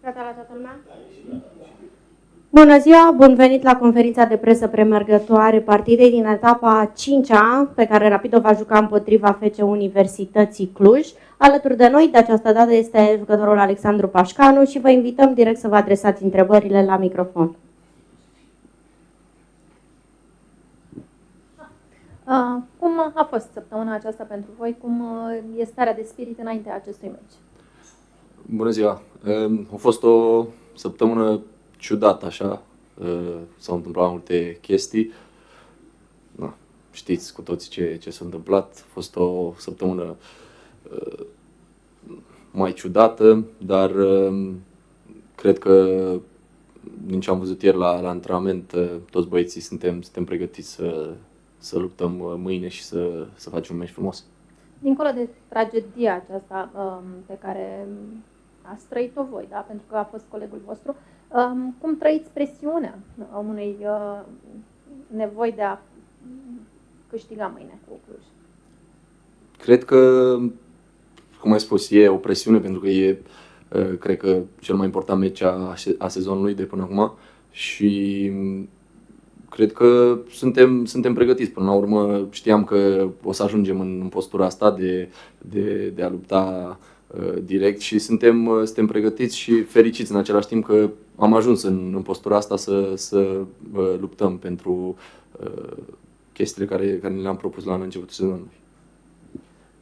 Gata la toată lumea? Bună ziua, bun venit la conferința de presă premergătoare partidei din etapa a 5-a, pe care Rapid o va juca împotriva FC Universității Cluj. Alături de noi de această dată este jucătorul Alexandru Pașcanu și vă invităm direct să vă adresați întrebările la microfon. Cum a fost săptămâna aceasta pentru voi? Cum e starea de spirit înaintea acestui meci? Bună ziua! A fost o săptămână ciudată, așa. S-au întâmplat multe chestii. Știți cu toții ce s-a întâmplat. A fost o săptămână mai ciudată, dar cred că din ce am văzut ieri la antrenament, toți băieții suntem pregătiți să luptăm mâine și să facem un meci frumos. Dincolo de tragedia aceasta pe care ați trăit-o voi, da? Pentru că a fost colegul vostru, cum trăiți presiunea unei nevoi de a câștiga mâine cu Cluj? Cred că, cum ai spus, e o presiune pentru că e, cred că, cel mai important meci a sezonului de până acum și cred că suntem pregătiți. Până la urmă știam că o să ajungem în postura asta de a lupta direct și suntem pregătiți și fericiți în același timp că am ajuns în postura asta să luptăm pentru chestiile care ne le-am propus la începutul sezonului.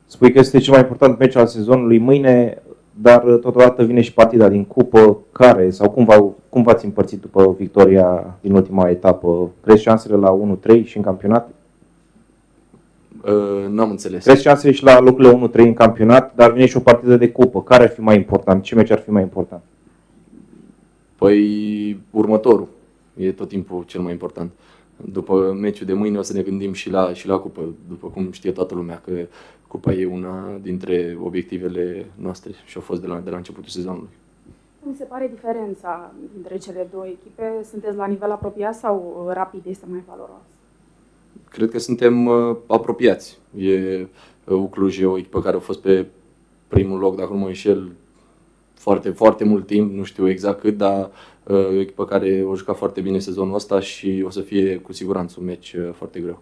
Spui că este cel mai important meci al sezonului mâine, dar totodată vine și partida din cupă. Care sau cum v-ați împărțit după victoria din ultima etapă? Crezi șansele la 1-3 și în campionat? N-am înțeles. Crezi șansele și la locurile 1-3 în campionat, dar vine și o partidă de cupă. Care ar fi mai important? Ce meci ar fi mai important? Păi următorul e tot timpul cel mai important. După meciul de mâine o să ne gândim și la cupă, după cum știe toată lumea că cupa e una dintre obiectivele noastre și a fost de la începutul sezonului. Mi se pare diferența dintre cele două echipe? Sunteți la nivel apropiat sau Rapid este mai valoros? Cred că suntem apropiați. Cluj e o echipă care a fost pe primul loc, dacă nu mă înșel, foarte, foarte mult timp, nu știu exact cât, dar e o echipă care a jucat foarte bine sezonul ăsta și o să fie cu siguranță un meci foarte greu.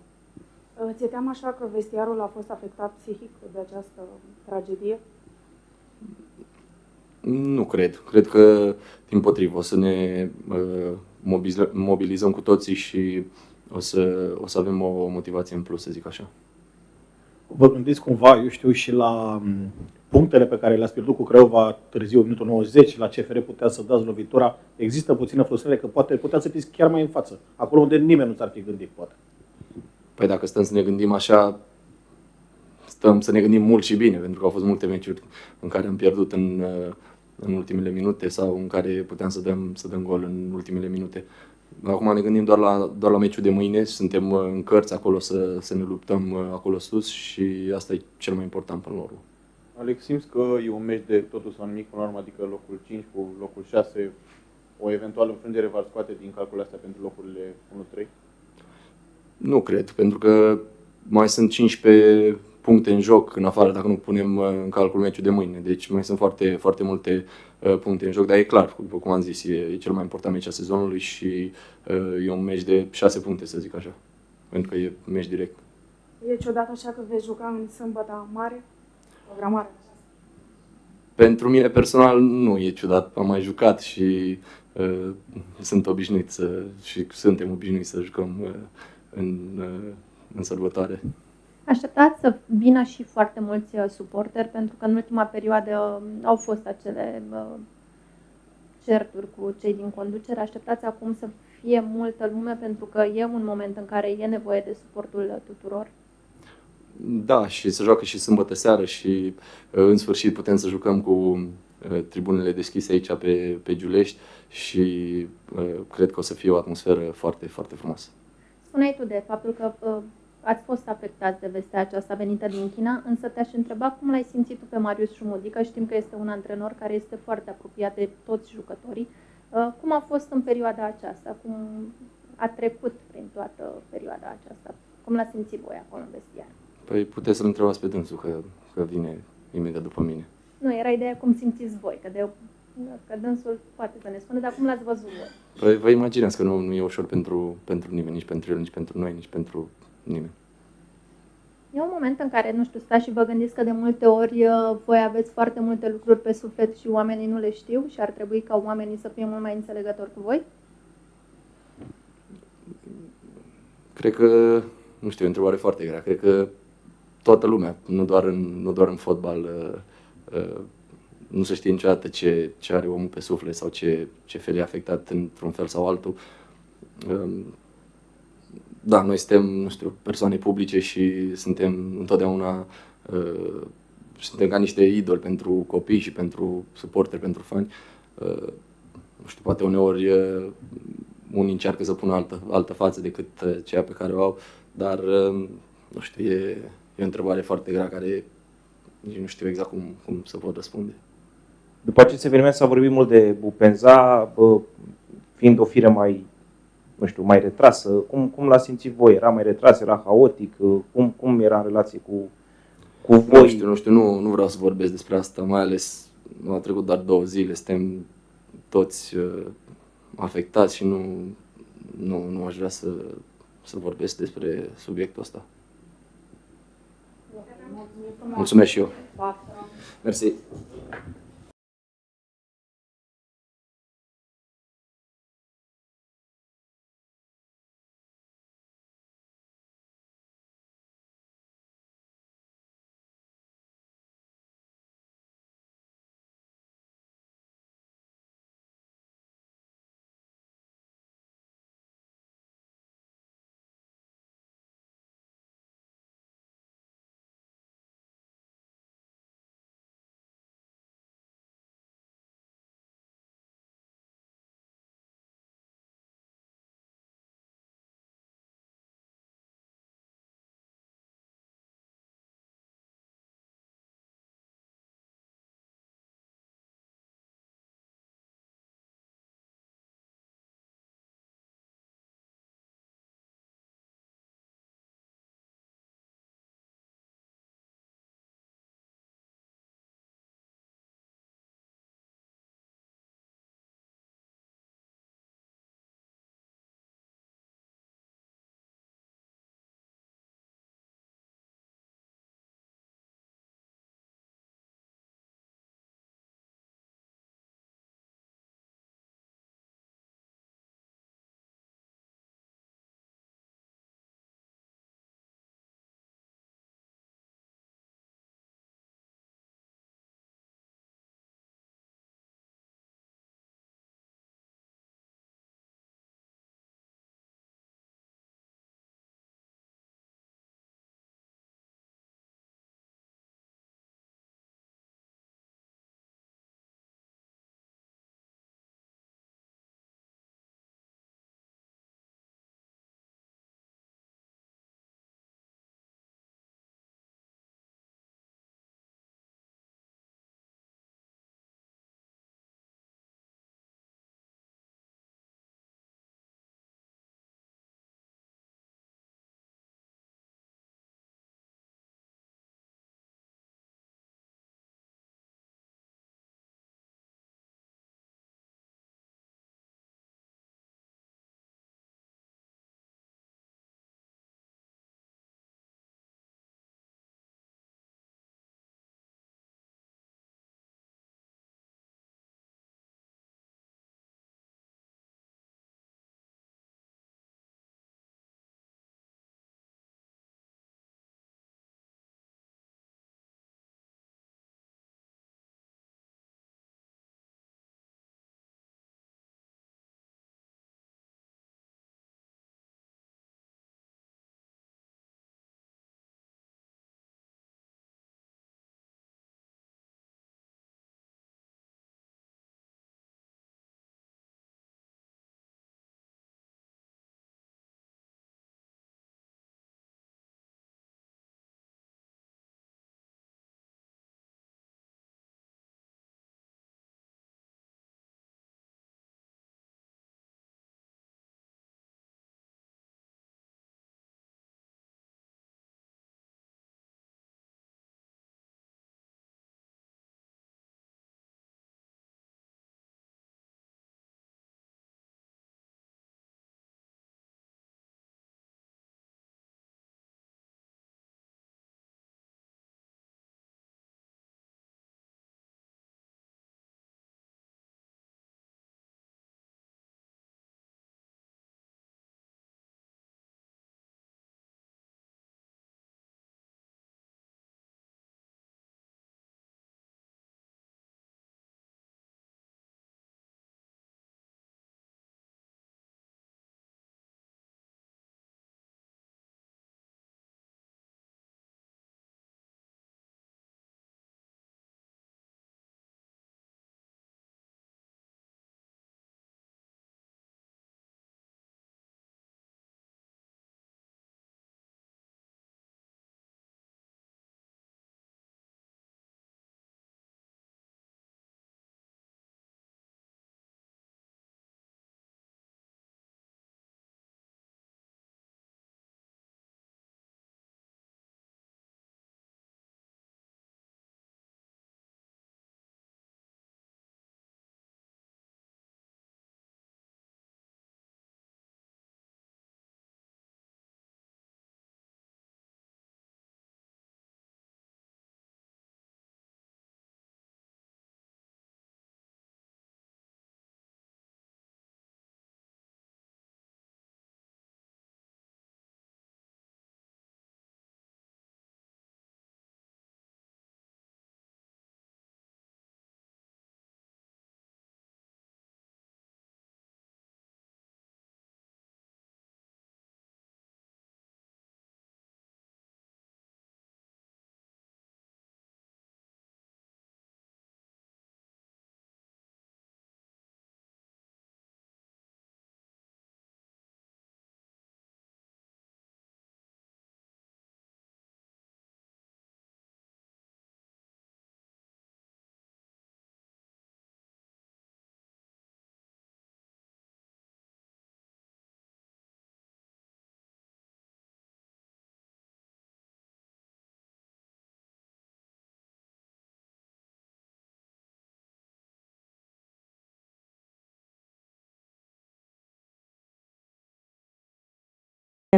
Ți-e teamă așa că vestiarul a fost afectat psihic de această tragedie? Nu cred. Cred că, dimpotrivă, o să ne mobilizăm cu toții și o să avem o motivație în plus, să zic așa. Vă gândiți cumva, eu știu, și la punctele pe care le-ați pierdut cu Craiova târziu, minutul 90, la CFR putea să dați lovitura. Există puțină frustrare că poate putea să fiți chiar mai în față, acolo unde nimeni nu s-ar fi gândit, poate. Păi dacă stăm să ne gândim așa, stăm să ne gândim mult și bine, pentru că au fost multe meciuri în care am pierdut în ultimele minute sau în care puteam să dăm gol în ultimele minute. Acum ne gândim doar la meciul de mâine, suntem în cărți acolo să ne luptăm acolo sus și asta e cel mai important până la urmă. Alex, simți că e un meci de totul sau nimic până la urmă, adică locul 5 cu locul 6, o eventuală înfrângere v-ar scoate din calculele astea pentru locurile 1-3? Nu cred, pentru că mai sunt 15 puncte în joc în afară dacă nu punem în calcul meciul de mâine. Deci mai sunt foarte, foarte multe puncte în joc, dar e clar, după cum am zis, e cel mai important meci a sezonului și e un meci de 6 puncte, să zic așa, pentru că e meci direct. E ciudat așa că veți juca în sâmbătă mare? Programare. Pentru mine personal nu e ciudat, am mai jucat și sunt obișnuit și suntem obișnuiți să jucăm în sărbătoare. Așteptați să vină și foarte mulți suporteri, pentru că în ultima perioadă au fost acele certuri cu cei din conducere. Așteptați acum să fie multă lume, pentru că e un moment în care e nevoie de suportul tuturor? Da, și se joacă și sâmbătă seară și în sfârșit putem să jucăm cu tribunele deschise aici pe Giulești și cred că o să fie o atmosferă foarte, foarte frumoasă. Spuneai tu de faptul că ați fost afectați de vestea aceasta venită din China, însă te-aș întreba cum l-ai simțit tu pe Marius Șumudică. Știm că este un antrenor care este foarte apropiat de toți jucătorii. Cum a fost în perioada aceasta? Cum a trecut prin toată perioada aceasta? Cum l-a simțit voi acolo în vestiar? Păi puteți să-l întrebați pe dânsul, că vine imediat după mine. Nu, era ideea cum simțiți voi, că dânsul poate să ne spună, dar cum l-ați văzut voi? Păi, vă imaginați că nu e ușor pentru nimeni, nici pentru el, nici pentru noi, nici pentru nimeni. E un moment în care, nu știu, stați și vă gândiți că de multe ori voi aveți foarte multe lucruri pe suflet și oamenii nu le știu și ar trebui ca oamenii să fie mult mai înțelegători cu voi? Cred că, nu știu, e o întrebare foarte grea. Cred că toată lumea, nu doar în fotbal, nu se știe niciodată ce are omul pe suflet sau ce fel e afectat într-un fel sau altul. Da, noi suntem, nu știu, persoane publice și suntem întotdeauna suntem ca niște idoli pentru copii și pentru suporteri, pentru fani. Nu știu, poate uneori unii încearcă să pună altă față decât cea pe care o au, dar nu știu, e o întrebare foarte grea care nici nu știu exact cum să pot răspunde. După acest eveniment s-a vorbit mult de Bupenza, fiind o fire mai, nu știu, mai retrasă. Cum l-a simțit voi? Era mai retras, era haotic? Cum era în relație cu voi? Nu știu, nu vreau să vorbesc despre asta, mai ales au trecut doar 2 zile, suntem toți afectați și nu aș vrea să vorbesc despre subiectul ăsta. Mulțumesc și eu. Mersi.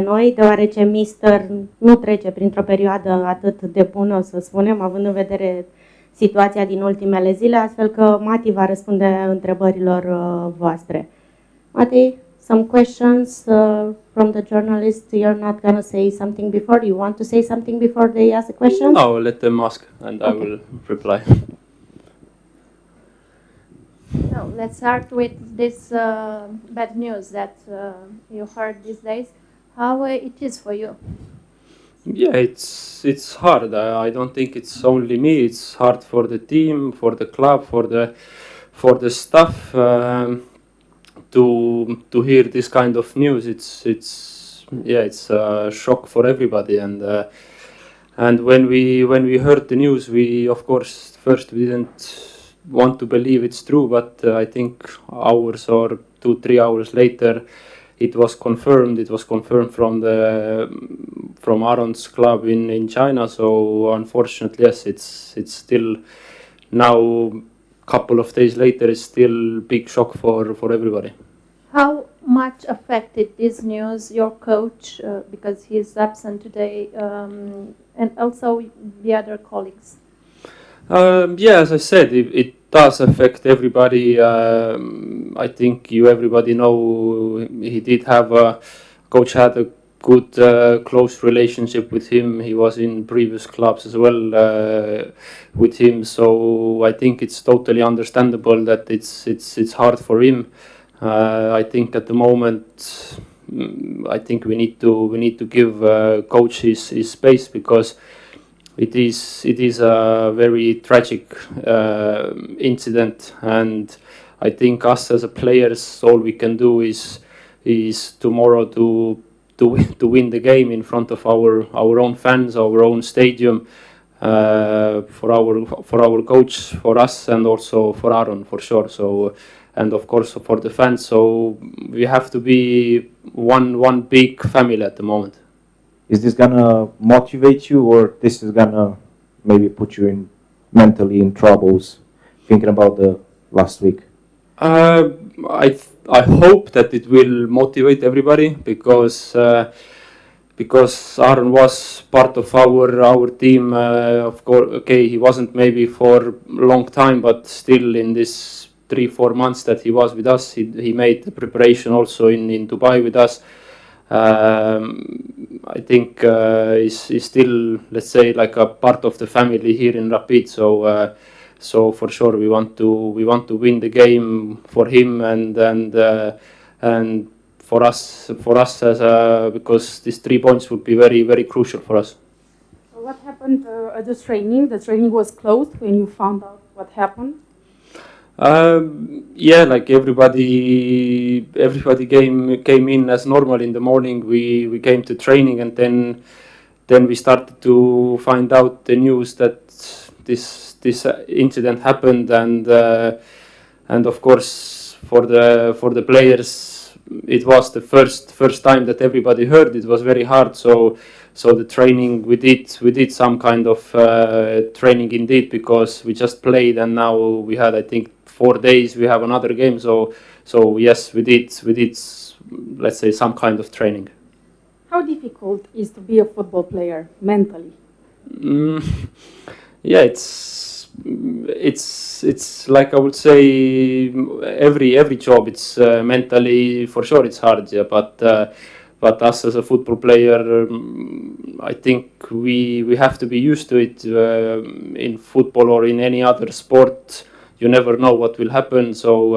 de noi, deoarece Mister nu trece printr-o perioadă atât de bună, să spunem, având în vedere situația din ultimele zile, astfel că Mati va răspunde întrebărilor voastre. Mati, some questions from the journalists. You're not going to say something before? You want to say something before they ask the question? No, let them ask and I will reply. So let's start with this bad news that you heard these days. How it is for you? Yeah, it's hard. I don't think it's only me. It's hard for the team, for the club, for the staff to hear this kind of news. It's a shock for everybody. And when we heard the news, we of course first we didn't want to believe it's true, but I think hours or 2-3 hours later, it was confirmed. It was confirmed from Aaron's club in China. So unfortunately, yes, it's still now. Couple of days later, it's still big shock for everybody. How much affected this news your coach because he is absent today, and also the other colleagues? Yeah, as I said, it does affect everybody. I think everybody know he did have coach had a good close relationship with him. He was in previous clubs as well with him, so I think it's totally understandable that it's hard for him. I think at the moment, I think we need to give coach his space, because it is a very tragic incident, and I think us as a players, all we can do is tomorrow to win the game in front of our own fans, our own stadium, for our coach, for us, and also for Aaron, for sure. So, and of course for the fans. So we have to be one big family at the moment. Is this gonna motivate you, or this is gonna maybe put you mentally in troubles, thinking about the last week? I hope that it will motivate everybody, because Aaron was part of our team. Of course, okay, he wasn't maybe for a long time, but still in this 3-4 months that he was with us, he made the preparation also in Dubai with us. I think he's still, let's say, like a part of the family here in Rapid. So for sure we want to win the game for him and for us as because these 3 points would be very, very crucial for us. So what happened at the training? The training was closed when you found out what happened? Yeah, like everybody came in as normal in the morning. We came to training, and then we started to find out the news that this incident happened, and of course for the players it was the first time that everybody heard. It was very hard. So the training we did some kind of training indeed, because we just played, and now we had, I think, 4 days we have another game. So yes, we did let's say some kind of training. How difficult is to be a football player mentally? Yeah, it's like, I would say, every job, it's mentally for sure it's hard, yeah, but us as a football player, I think we have to be used to it. In football or in any other sport, you never know what will happen, so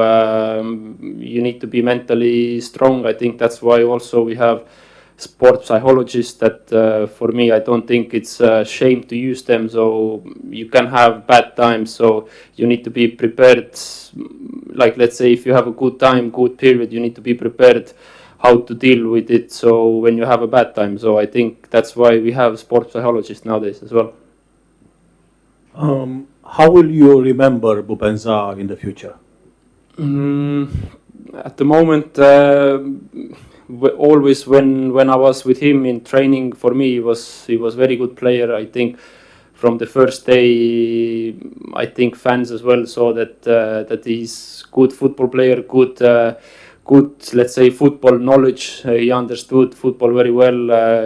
you need to be mentally strong. I think that's why also we have sport psychologists that for me, I don't think it's a shame to use them. So you can have bad times, so you need to be prepared. Like, let's say if you have a good time, good period, you need to be prepared how to deal with it, so when you have a bad time. So I think that's why we have sport psychologists nowadays as well. How will you remember Bupenza in the future? At the moment, always when I was with him in training, for me he was very good player. I think from the first day, I think fans as well saw that he's good football player, good, let's say, football knowledge. He understood football very well.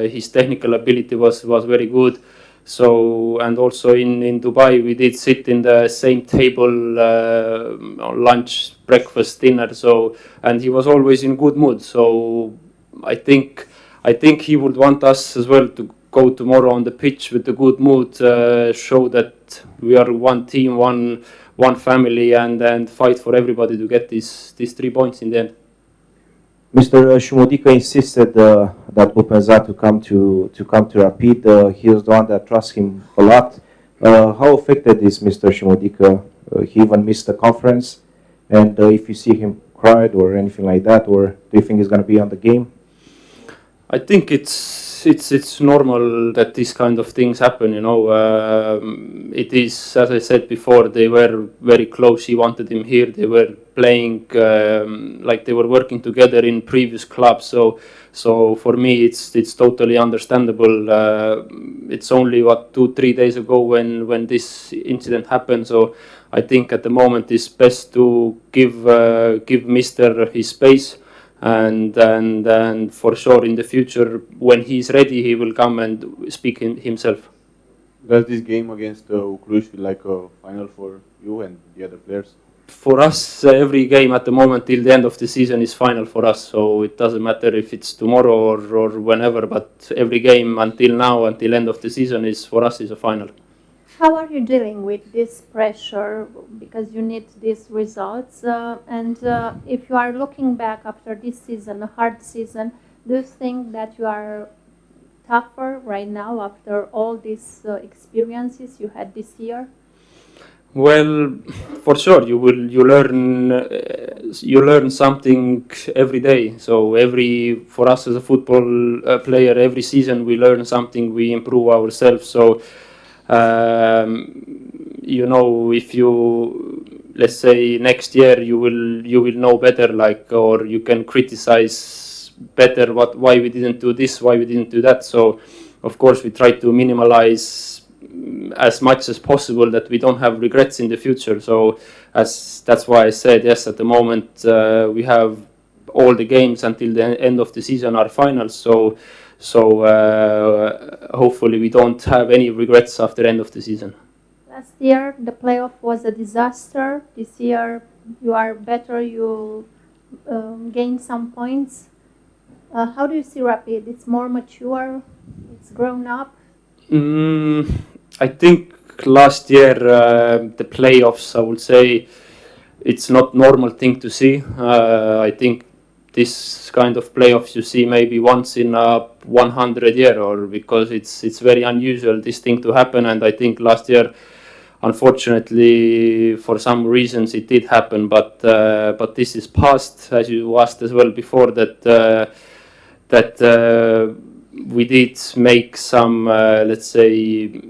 His technical ability was very good. So, and also in Dubai, we did sit in the same table, lunch, breakfast, dinner. So, and he was always in good mood. So, I think he would want us as well to go tomorrow on the pitch with a good mood, show that we are one team, one family, and fight for everybody to get these 3 points in the end. Mr. Șumudică insisted that Bupenza to come to Rapid. He was the one that trusts him a lot. How affected is Mr. Șumudică? He even missed the conference, and if you see him cried or anything like that, or do you think he's going to be on the game? I think it's normal that these kind of things happen. You know, it is, as I said before, they were very close. He wanted him here. They were playing like they were working together in previous clubs. So for me, it's totally understandable. It's only 2-3 days ago when this incident happened. So I think at the moment it's best to give Mister his space. And for sure in the future, when he's ready, he will come and speak himself. Does this game against Cluj feel like a final for you and the other players? For us, every game at the moment till the end of the season is final for us. So it doesn't matter if it's tomorrow or whenever, but every game until now, until end of the season, is for us is a final. How are you dealing with this pressure, because you need these results? And if you are looking back after this season, a hard season, do you think that you are tougher right now after all these experiences you had this year? Well, for sure, you learn something every day. So for us as a football player, every season we learn something, we improve ourselves. So. You know, if you, let's say next year you will know better, like, or you can criticize better why we didn't do this, why we didn't do that. So of course we try to minimize as much as possible that we don't have regrets in the future. So that's why I said yes, at the moment we have all the games until the end of the season are finals. So hopefully we don't have any regrets after end of the season. Last year the playoff was a disaster. This year you are better. You gained some points. How do you see Rapid? It's more mature. It's grown up. I think last year the playoffs, I would say, it's not normal thing to see. I think this kind of playoffs you see maybe once in a 100 year, or because it's very unusual this thing to happen. And I think last year, unfortunately, for some reasons it did happen. But this is past, as you asked as well before, that we did make some, let's say,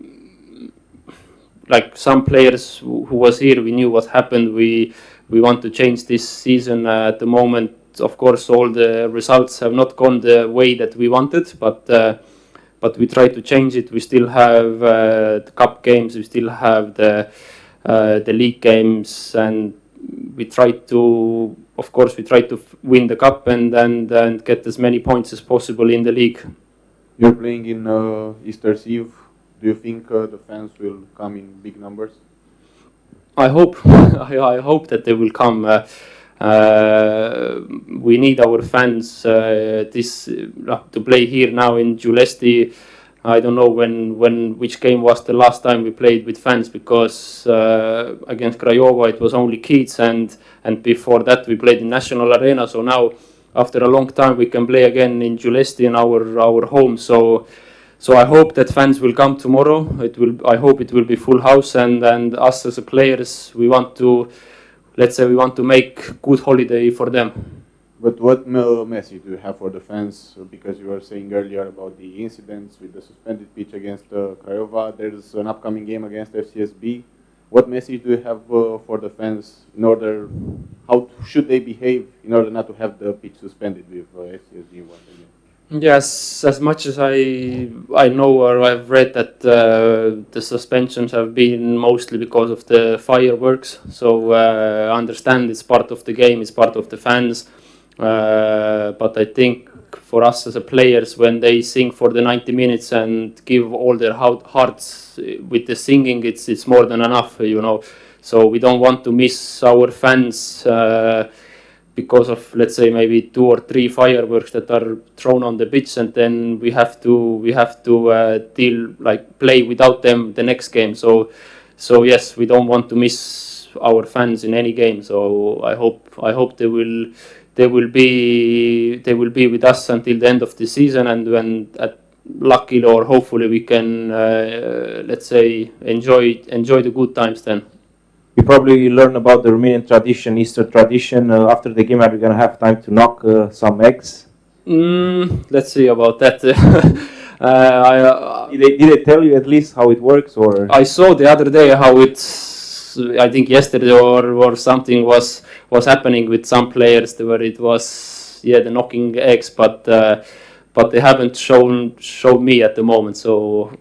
like some players who was here, we knew what happened. We want to change this season at the moment. Of course, all the results have not gone the way that we wanted, but we try to change it. We still have the cup games, we still have the league games, and we try to, of course, win the cup and get as many points as possible in the league. You're playing in Easter's Eve. Do you think the fans will come in big numbers? I hope. I hope that they will come. We need our fans to play here now in Giulesti. I don't know which game was the last time we played with fans, because against Craiova it was only kids, and before that we played in National Arena. So now, after a long time, we can play again in Giulesti in our home. So I hope that fans will come tomorrow. I hope it will be full house, and us as players, we want to make good holiday for them. But what message do you have for the fans? Because you were saying earlier about the incidents with the suspended pitch against Craiova. There's an upcoming game against FCSB. What message do you have for the fans how should they behave in order not to have the pitch suspended with FCSB once again? Yes, as much as I know or I've read that the suspensions have been mostly because of the fireworks. So I understand it's part of the game, it's part of the fans. But I think for us as a players, when they sing for the 90 minutes and give all their hearts with the singing, it's more than enough, you know. So we don't want to miss our fans because of, let's say, maybe 2 or 3 fireworks that are thrown on the pitch, and then we have to play without them the next game. So yes, we don't want to miss our fans in any game. So I hope they will be with us until the end of the season, and when luckily or hopefully we can let's say enjoy the good times then. We probably learn about the Romanian tradition, Easter tradition. After the game, are we going to have time to knock some eggs? Let's see about that. Did they tell you at least how it works, or? I saw the other day how it's, I think yesterday or something was happening with some players where it was the knocking eggs, but they haven't shown me at the moment. So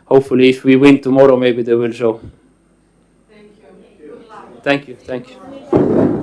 hopefully, if we win tomorrow, maybe they will show. Thank you. Thank you.